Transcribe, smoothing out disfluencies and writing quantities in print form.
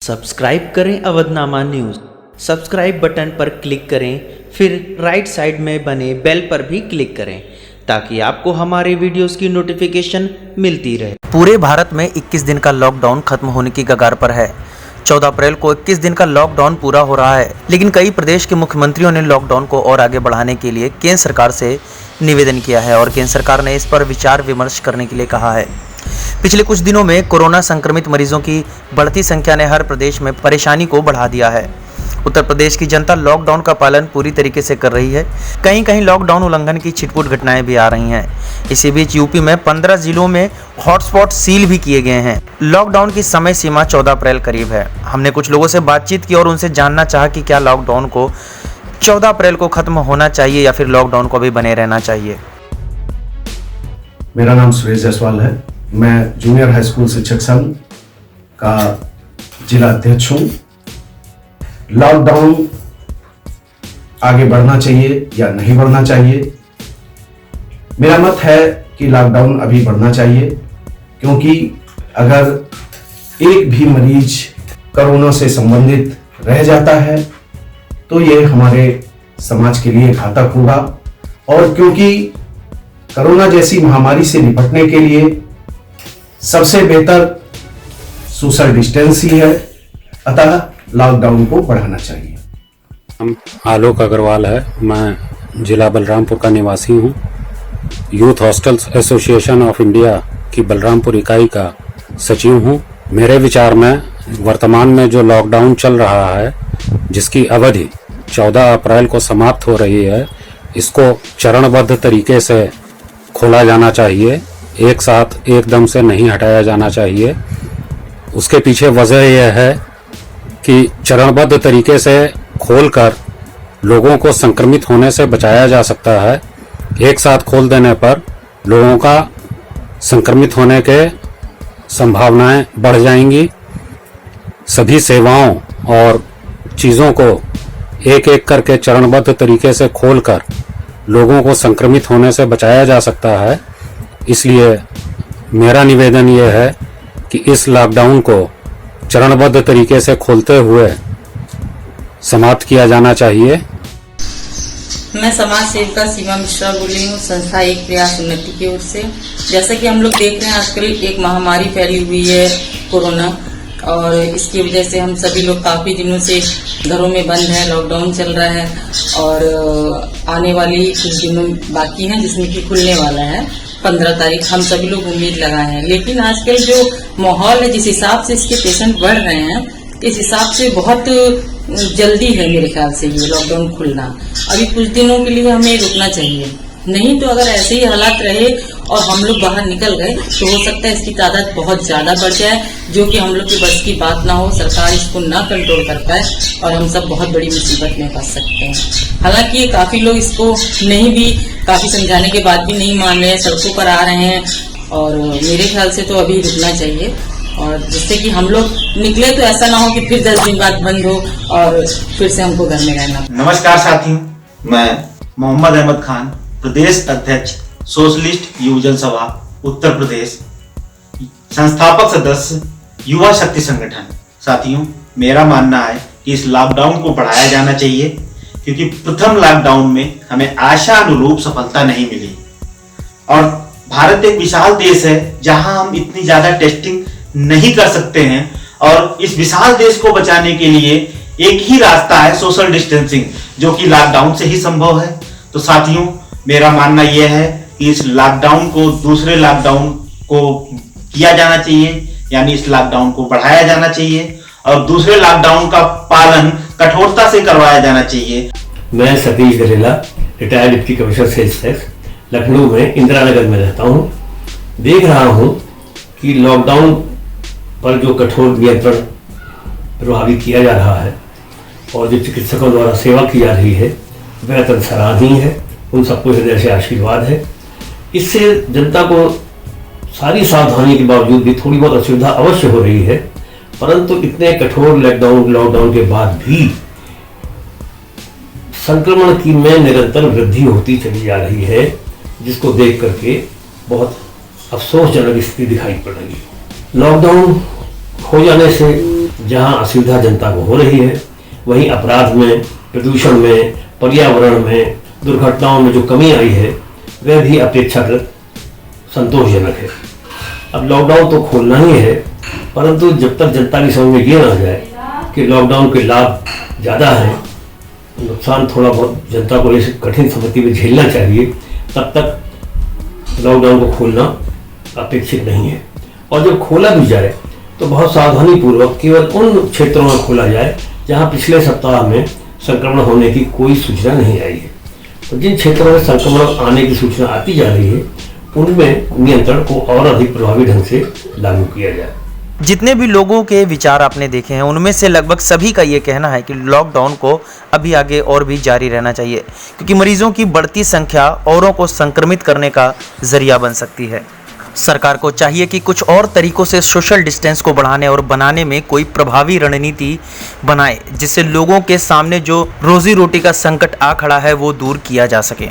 Subscribe करें Avadhnama news. Subscribe button पर click करें, फिर राइट साइड में बने बेल पर भी क्लिक करें ताकि आपको हमारे वीडियोस की नोटिफिकेशन मिलती रहे। पूरे भारत में 21 दिन का लॉकडाउन खत्म होने की कगार पर है। 14 अप्रैल को 21 दिन का लॉकडाउन पूरा हो रहा है, लेकिन कई प्रदेश के मुख्यमंत्रियों ने लॉकडाउन को और आगे बढ़ाने के लिए केंद्र सरकार से निवेदन किया है और केंद्र सरकार ने इस पर विचार विमर्श करने के लिए कहा है। पिछले कुछ दिनों में कोरोना संक्रमित मरीजों की बढ़ती संख्या ने हर प्रदेश में परेशानी को बढ़ा दिया है। उत्तर प्रदेश की जनता लॉकडाउन का पालन पूरी तरीके से कर रही है। कहीं कहीं लॉकडाउन उल्लंघन की छिटपुट घटनाएं भी आ रही हैं। इसी बीच यूपी में 15 जिलों में हॉटस्पॉट सील भी किए गए हैं। लॉकडाउन की समय सीमा 14 अप्रैल करीब है। हमने कुछ लोगों से बातचीत की और उनसे जानना चाहा कि क्या लॉकडाउन को 14 अप्रैल को खत्म होना चाहिए या फिर लॉकडाउन को भी बने रहना चाहिए। मेरा नाम सुरेश जायसवाल है। मैं जूनियर हाई स्कूल शिक्षक संघ का जिला अध्यक्ष हूँ। लॉकडाउन आगे बढ़ना चाहिए या नहीं बढ़ना चाहिए? मेरा मत है कि लॉकडाउन अभी बढ़ना चाहिए, क्योंकि अगर एक भी मरीज कोरोना से संबंधित रह जाता है तो ये हमारे समाज के लिए घातक होगा। और क्योंकि कोरोना जैसी महामारी से निपटने के लिए सबसे बेहतर सोशल डिस्टेंस ही है, अतः लॉकडाउन को बढ़ाना चाहिए। हम आलोक अग्रवाल है। मैं जिला बलरामपुर का निवासी हूँ। Youth hostels association of India की बलरामपुर इकाई का सचिव हूँ। मेरे विचार में वर्तमान में जो लॉकडाउन चल रहा है, जिसकी अवधि 14 अप्रैल को समाप्त हो रही है, इसको चरणबद्ध तरीके से खोला जाना चाहिए। एक साथ एकदम से नहीं हटाया जाना चाहिए। उसके पीछे वजह यह है कि चरणबद्ध तरीके से खोलकर लोगों को संक्रमित होने से बचाया जा सकता है। एक साथ खोल देने पर लोगों का संक्रमित होने के संभावनाएं बढ़ जाएंगी। सभी सेवाओं और चीज़ों को एक एक करके चरणबद्ध तरीके से खोलकर लोगों को संक्रमित होने से बचाया जा सकता है। इसलिए मेरा निवेदन यह है कि इस लॉकडाउन को चरणबद्ध तरीके से खोलते हुए समाप्त किया जाना चाहिए। मैं समाज सेविका सीमा मिश्रा बोल रही हूँ, संस्था एक प्रयास उन्नति की ओर से। जैसा कि हम लोग देख रहे हैं, आजकल एक महामारी फैली हुई है कोरोना, और इसकी वजह से हम सभी लोग काफी दिनों से घरों में बंद हैं। लॉकडाउन चल रहा है और आने वाली कुछ दिनों बाकी हैं, जिसमें कि खुलने वाला है 15 तारीख। हम सभी लोग उम्मीद लगाए हैं, लेकिन आजकल जो माहौल है, जिस हिसाब से इसके पेशेंट बढ़ रहे हैं, इस हिसाब से बहुत जल्दी है मेरे ख्याल से ये लॉकडाउन खुलना। अभी कुछ दिनों के लिए हमें रुकना चाहिए, नहीं तो अगर ऐसे ही हालात रहे और हम लोग बाहर निकल गए तो हो सकता है इसकी तादाद बहुत ज्यादा बढ़ जाए, जो कि हम लोग की बस की बात ना हो। सरकार इसको ना कंट्रोल कर पाए और हम सब बहुत बड़ी मुसीबत में फंस सकते हैं। हालांकि काफी लोग इसको नहीं भी, काफी समझाने के बाद भी नहीं मान रहे हैं, सड़कों पर आ रहे हैं। और मेरे ख्याल से तो अभी रुकना चाहिए, और जिससे कि हम लोग निकले तो ऐसा ना हो कि फिर 10 दिन बाद बंद हो और फिर से हमको घर में रहना। नमस्कार साथियों, मैं मोहम्मद अहमद खान, प्रदेश अध्यक्ष सोशलिस्ट युवजन सभा उत्तर प्रदेश, संस्थापक सदस्य युवा शक्ति संगठन। साथियों, मेरा मानना है कि इस लॉकडाउन को बढ़ाया जाना चाहिए, क्योंकि प्रथम लॉकडाउन में हमें आशा अनुरूप सफलता नहीं मिली। और भारत एक विशाल देश है जहां हम इतनी ज्यादा टेस्टिंग नहीं कर सकते हैं, और इस विशाल देश को बचाने के लिए एक ही रास्ता है, सोशल डिस्टेंसिंग, जो कि लॉकडाउन से ही संभव है। तो साथियों, मेरा मानना यह है कि इस लॉकडाउन को दूसरे लॉकडाउन को किया जाना चाहिए, यानी इस लॉकडाउन को बढ़ाया जाना चाहिए और दूसरे लॉकडाउन का पालन कठोरता से करवाया जाना चाहिए। मैं Satish Garela, retired deputy commissioner sales tax, Lucknow में इंदिरा नगर में रहता हूँ। देख रहा हूँ कि लॉकडाउन पर जो कठोर नियंत्रण प्रभावी किया जा रहा है और जो चिकित्सकों द्वारा सेवा की जा रही है, वह अत्यंत सराहनीय है। उन सबको हृदय से आशीर्वाद है। इससे जनता को सारी सावधानी के बावजूद भी थोड़ी बहुत असुविधा अवश्य हो रही है, परंतु इतने कठोर लॉकडाउन के बाद भी संक्रमण की में निरंतर वृद्धि होती चली जा रही है, जिसको देख करके बहुत अफसोसजनक स्थिति दिखाई पड़ रही है। लॉकडाउन हो जाने से जहां असुविधा जनता को हो रही है, वहीं अपराध में, प्रदूषण में, पर्यावरण में, दुर्घटनाओं में जो कमी आई है वह भी अपेक्षाकृत संतोषजनक है। अब लॉकडाउन तो खोलना ही है, परंतु जब तक जनता की समझ में ये ना आ जाए कि लॉकडाउन के लाभ ज़्यादा हैं, नुकसान थोड़ा बहुत जनता को इस कठिन स्थिति में झेलना चाहिए, तब तक लॉकडाउन को खोलना अपेक्षित नहीं है। और जब खोला भी जाए तो बहुत सावधानी पूर्वक केवल उन क्षेत्रों में खोला जाए जहां पिछले सप्ताह में संक्रमण होने की कोई सूचना नहीं आई है। तो जिन क्षेत्रों में संक्रमण आने की सूचना आती जा रही है, उनमें नियंत्रण को और अधिक प्रभावी ढंग से लागू किया जाए। जितने भी लोगों के विचार आपने देखे हैं, उनमें से लगभग सभी का ये कहना है कि लॉकडाउन को अभी आगे और भी जारी रहना चाहिए, क्योंकि मरीजों की बढ़ती संख्या औरों को संक्रमित करने का जरिया बन सकती है। सरकार को चाहिए कि कुछ और तरीकों से सोशल डिस्टेंस को बढ़ाने और बनाने में कोई प्रभावी रणनीति बनाए, जिससे लोगों के सामने जो रोजी रोटी का संकट आ खड़ा है वो दूर किया जा सके।